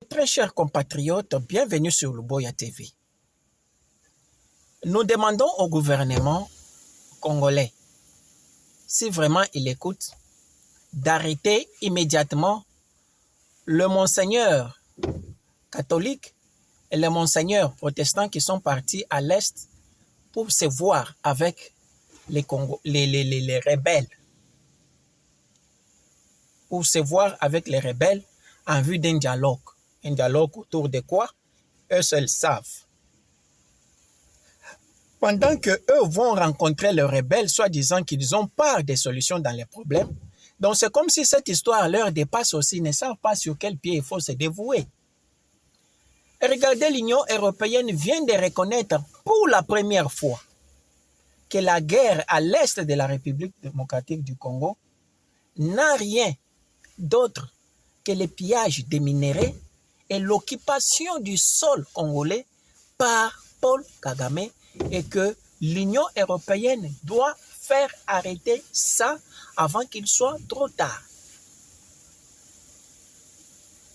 très chers compatriotes, bienvenue sur Luboya TV. Nous demandons au gouvernement congolais, si vraiment il écoute, d'arrêter immédiatement le monseigneur catholique et les monseigneurs protestants qui sont partis à l'Est pour se voir avec les rebelles. Pour se voir avec les rebelles en vue d'un dialogue. Un dialogue autour de quoi? Eux seuls savent. Pendant qu'eux vont rencontrer les rebelles, soi-disant qu'ils ont part des solutions dans les problèmes, donc c'est comme si cette histoire leur dépasse aussi, ils ne savent pas sur quel pied il faut se dévouer. Et regardez, l'Union européenne vient de reconnaître pour la première fois que la guerre à l'est de la République démocratique du Congo n'a rien d'autre que le pillage des minéraux et l'occupation du sol congolais par Paul Kagame, et que l'Union européenne doit faire arrêter ça avant qu'il soit trop tard.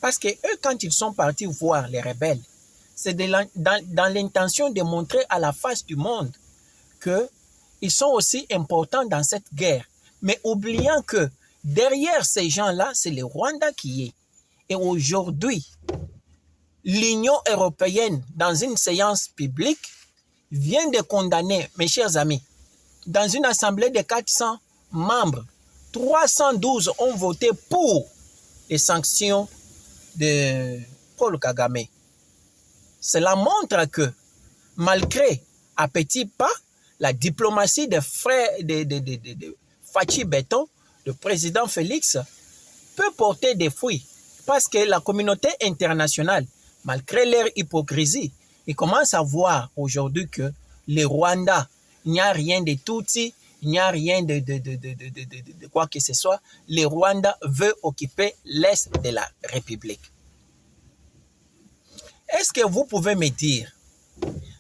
Parce que eux, quand ils sont partis voir les rebelles, c'est dans l'intention de montrer à la face du monde qu'ils sont aussi importants dans cette guerre, mais oubliant que derrière ces gens-là, c'est le Rwanda qui est. Et aujourd'hui, l'Union européenne, dans une séance publique, vient de condamner, mes chers amis, dans une assemblée de 400 membres, 312 ont voté pour les sanctions de Paul Kagame. Cela montre que, malgré à petits pas, la diplomatie de Fachi Beton, le président Félix, peut porter des fruits. Parce que la communauté internationale, malgré leur hypocrisie, ils commencent à voir aujourd'hui que le Rwanda, il n'y a rien de Tutsi, il n'y a rien de quoi que ce soit. Le Rwanda veut occuper l'Est de la République. Est-ce que vous pouvez me dire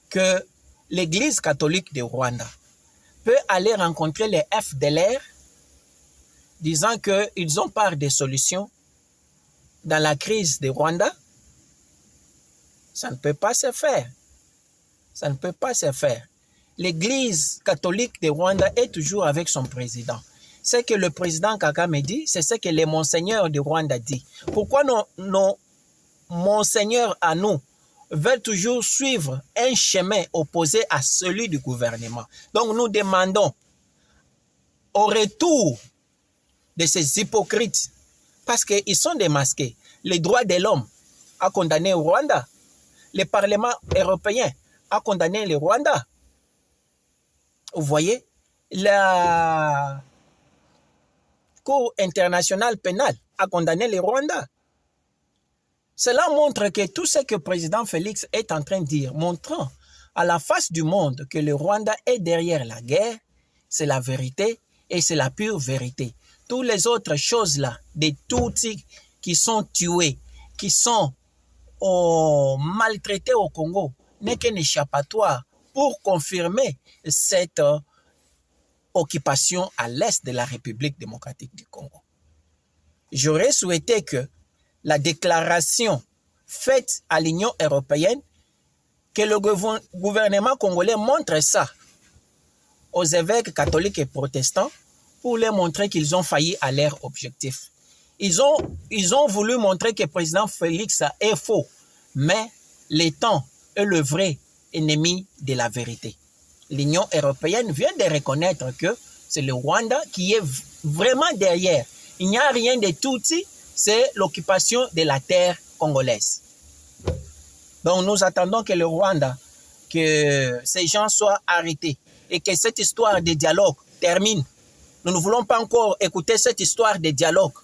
que l'Église catholique de Rwanda peut aller rencontrer les FDLR disant qu'ils ont part des solutions dans la crise de Rwanda? Ça ne peut pas se faire. Ça ne peut pas se faire. L'Église catholique de Rwanda est toujours avec son président. Ce que le président Kagame dit, c'est ce que les monseigneurs de Rwanda disent. Pourquoi nos monseigneurs à nous veulent toujours suivre un chemin opposé à celui du gouvernement? Donc nous demandons au retour de ces hypocrites, parce qu'ils sont démasqués. Les droits de l'homme a condamné le Rwanda. Le Parlement européen a condamné le Rwanda. Vous voyez, la Cour internationale pénale a condamné le Rwanda. Cela montre que tout ce que le président Félix est en train de dire, montrant à la face du monde que le Rwanda est derrière la guerre, c'est la vérité et c'est la pure vérité. Toutes les autres choses-là, des Tutsis qui sont tués, qui sont maltraités au Congo, n'est qu'un échappatoire pour confirmer cette occupation à l'est de la République démocratique du Congo. J'aurais souhaité que la déclaration faite à l'Union européenne, que le gouvernement congolais montre ça aux évêques catholiques et protestants pour leur montrer qu'ils ont failli à leur objectif. Ils ont voulu montrer que le président Félix est faux, mais le temps est le vrai ennemi de la vérité. L'Union européenne vient de reconnaître que c'est le Rwanda qui est vraiment derrière. Il n'y a rien de Tutsi, c'est l'occupation de la terre congolaise. Donc nous attendons que le Rwanda, que ces gens soient arrêtés et que cette histoire de dialogue termine. Nous ne voulons pas encore écouter cette histoire de dialogue.